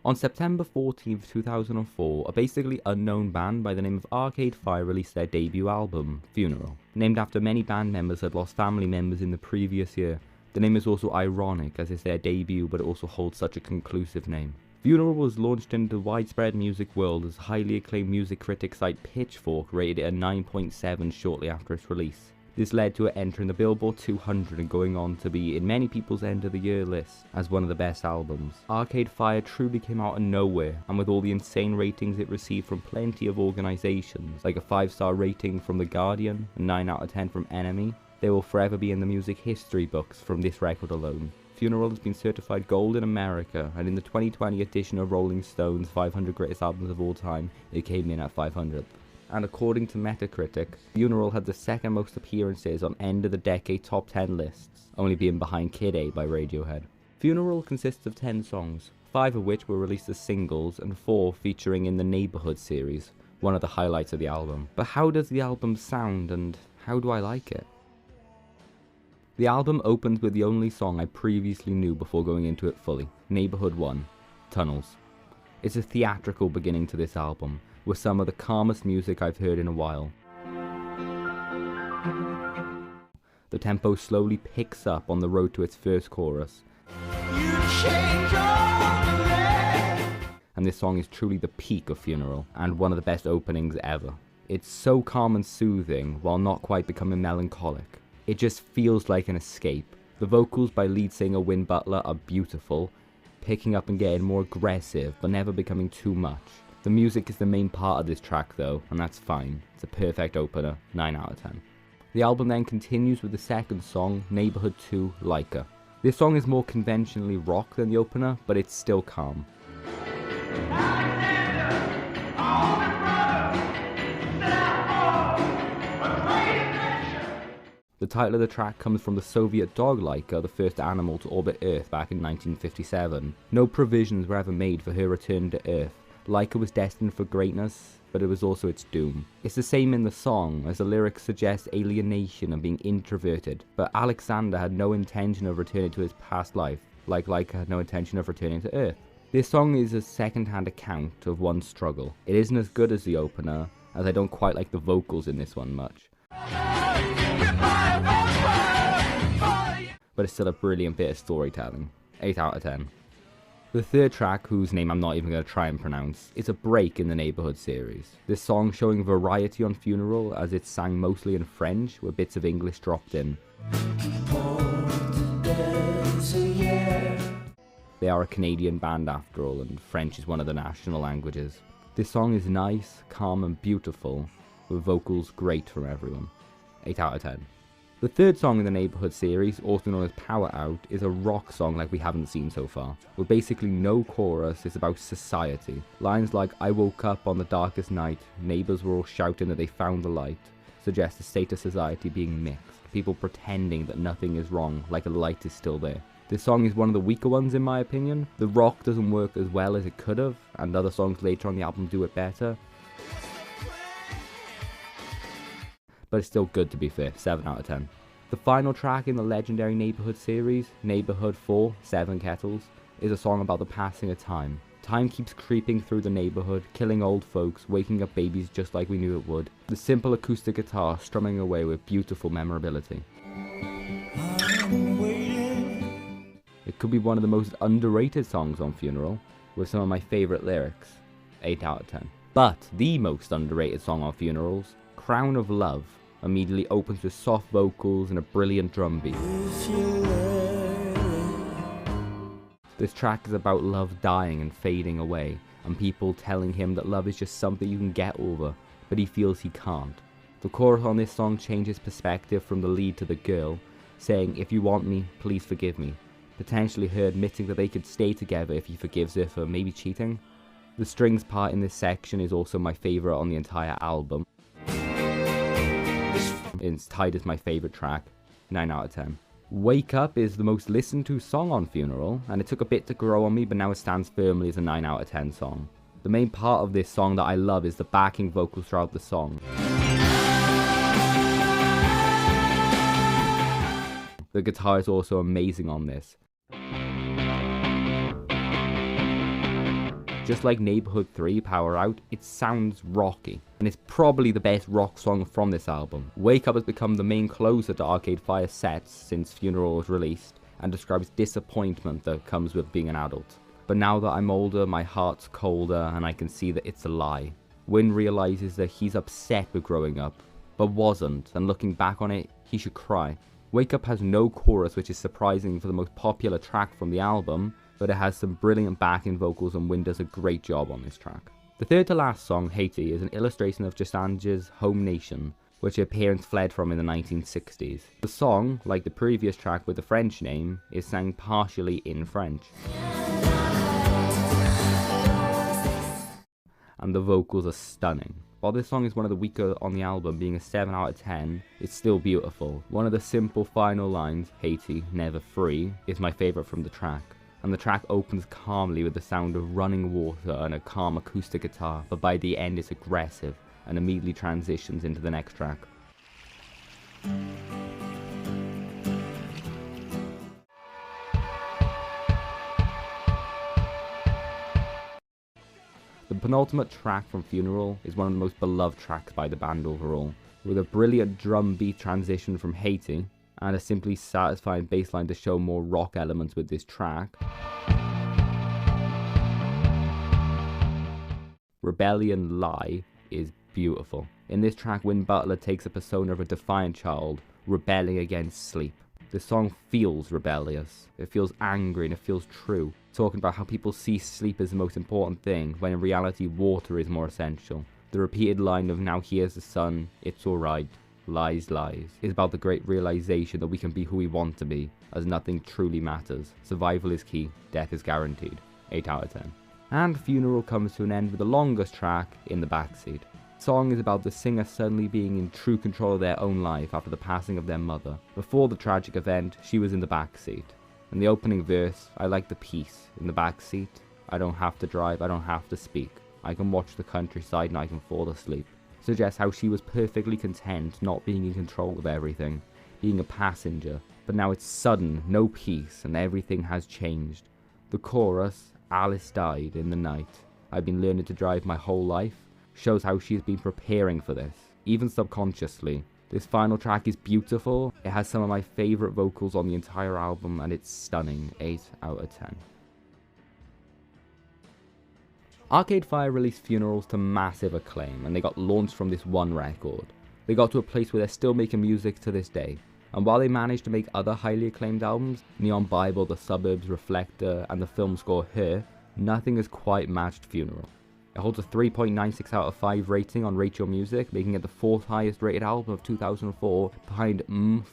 On September 14th, 2004, a basically unknown band by the name of Arcade Fire released their debut album, Funeral. Named after many band members had lost family members in the previous year, the name is also ironic as it's their debut, but it also holds such a conclusive name. Funeral was launched into the widespread music world as highly acclaimed music critic site Pitchfork rated it a 9.7 shortly after its release. This led to it entering the Billboard 200 and going on to be in many people's end of the year lists as one of the best albums. Arcade Fire truly came out of nowhere, and with all the insane ratings it received from plenty of organisations, like a 5-star rating from The Guardian, a 9 out of 10 from NME, they will forever be in the music history books from this record alone. Funeral has been certified gold in America, and in the 2020 edition of Rolling Stone's 500 Greatest Albums of All Time, it came in at 500th. And according to Metacritic, Funeral had the second most appearances on end of the decade top 10 lists, only being behind Kid A by Radiohead. Funeral consists of 10 songs, 5 of which were released as singles and 4 featuring in the Neighbourhood series, one of the highlights of the album. But how does the album sound, and how do I like it? The album opens with the only song I previously knew before going into it fully, Neighbourhood 1, Tunnels. It's a theatrical beginning to this album, with some of the calmest music I've heard in a while. The tempo slowly picks up on the road to its first chorus, and this song is truly the peak of Funeral, and one of the best openings ever. It's so calm and soothing, while not quite becoming melancholic. It just feels like an escape. The vocals by lead singer Win Butler are beautiful, picking up and getting more aggressive, but never becoming too much. The music is the main part of this track though, and that's fine. It's a perfect opener, 9 out of 10. The album then continues with the second song, Neighbourhood 2, Laika. This song is more conventionally rock than the opener, but it's still calm. The title of the track comes from the Soviet dog Laika, the first animal to orbit Earth back in 1957. No provisions were ever made for her return to Earth. Laika was destined for greatness, but it was also its doom. It's the same in the song, as the lyrics suggest alienation and being introverted, but Alexander had no intention of returning to his past life, like Laika had no intention of returning to Earth. This song is a second-hand account of one's struggle. It isn't as good as the opener, as I don't quite like the vocals in this one much. But it's still a brilliant bit of storytelling. 8 out of 10. The third track, whose name I'm not even going to try and pronounce, is a break in the Neighbourhood series. This song showing variety on Funeral, as it's sang mostly in French, with bits of English dropped in. They are a Canadian band after all, and French is one of the national languages. This song is nice, calm and beautiful, with vocals great from everyone. 8 out of 10. The third song in the Neighbourhood series, also known as Power Out, is a rock song like we haven't seen so far. With basically no chorus, it's about society. Lines like, I woke up on the darkest night, neighbours were all shouting that they found the light, suggest a state of society being mixed, people pretending that nothing is wrong, like a light is still there. This song is one of the weaker ones in my opinion. The rock doesn't work as well as it could have, and other songs later on the album do it better. But it's still good to be fair, 7 out of 10. The final track in the legendary Neighbourhood series, Neighbourhood 4, Seven Kettles, is a song about the passing of time. Time keeps creeping through the neighbourhood, killing old folks, waking up babies just like we knew it would. The simple acoustic guitar strumming away with beautiful memorability. It could be one of the most underrated songs on Funeral, with some of my favourite lyrics. 8 out of 10. But the most underrated song on Funerals, Crown of Love, immediately opens with soft vocals and a brilliant drum beat. This track is about love dying and fading away, and people telling him that love is just something you can get over, but he feels he can't. The chorus on this song changes perspective from the lead to the girl, saying, if you want me, please forgive me, potentially her admitting that they could stay together if he forgives her for maybe cheating. The strings part in this section is also my favourite on the entire album. It's tied as my favourite track, 9 out of 10. Wake Up is the most listened to song on Funeral, and it took a bit to grow on me, but now it stands firmly as a 9 out of 10 song. The main part of this song that I love is the backing vocals throughout the song. The guitar is also amazing on this. Just like Neighborhood 3 Power Out, it sounds rocky, and it's probably the best rock song from this album. Wake Up has become the main closer to Arcade Fire sets since Funeral was released, and describes disappointment that comes with being an adult. But now that I'm older, my heart's colder, and I can see that it's a lie. Win realizes that he's upset with growing up, but wasn't, and looking back on it, he should cry. Wake Up has no chorus, which is surprising for the most popular track from the album, but it has some brilliant backing vocals and Win does a great job on this track. The third to last song, Haiti, is an illustration of Jisange's home nation, which her parents fled from in the 1960s. The song, like the previous track with the French name, is sang partially in French. And the vocals are stunning. While this song is one of the weaker on the album, being a 7 out of 10, it's still beautiful. One of the simple final lines, Haiti, never free, is my favourite from the track. And the track opens calmly with the sound of running water and a calm acoustic guitar, but by the end it's aggressive and immediately transitions into the next track. The penultimate track from Funeral is one of the most beloved tracks by the band overall, with a brilliant drum beat transition from Haiti, and a simply satisfying bass line to show more rock elements with this track. Rebellion Lie is beautiful. In this track, Win Butler takes a persona of a defiant child, rebelling against sleep. The song feels rebellious, it feels angry and it feels true, talking about how people see sleep as the most important thing, when in reality water is more essential. The repeated line of now here's the sun, it's alright, lies, lies, is about the great realization that we can be who we want to be, as nothing truly matters. Survival is key, death is guaranteed. 8 out of 10. And Funeral comes to an end with the longest track, In the Backseat. The song is about the singer suddenly being in true control of their own life after the passing of their mother. Before the tragic event, she was in the backseat. In the opening verse, I like the peace. In the backseat, I don't have to drive, I don't have to speak. I can watch the countryside and I can fall asleep. Suggests how she was perfectly content not being in control of everything, being a passenger, but now it's sudden, no peace, and everything has changed. The chorus, Alice died in the night, I've been learning to drive my whole life, shows how she's been preparing for this, even subconsciously. This final track is beautiful, it has some of my favourite vocals on the entire album, and it's stunning. 8 out of 10. Arcade Fire released Funerals to massive acclaim, and they got launched from this one record. They got to a place where they're still making music to this day, and while they managed to make other highly acclaimed albums, Neon Bible, The Suburbs, Reflector, and the film score Her, nothing has quite matched Funeral. It holds a 3.96 out of 5 rating on Rate Your Music, making it the 4th highest rated album of 2004, behind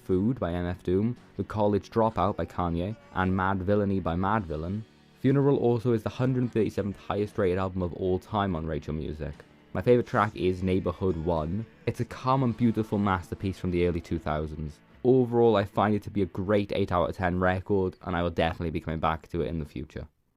Food by MF Doom, The College Dropout by Kanye, and Mad Villainy by Madvillain. Funeral also is the 137th highest rated album of all time on Rate Your Music. My favourite track is Neighborhood 1. It's a calm and beautiful masterpiece from the early 2000s. Overall, I find it to be a great 8 out of 10 record, and I will definitely be coming back to it in the future.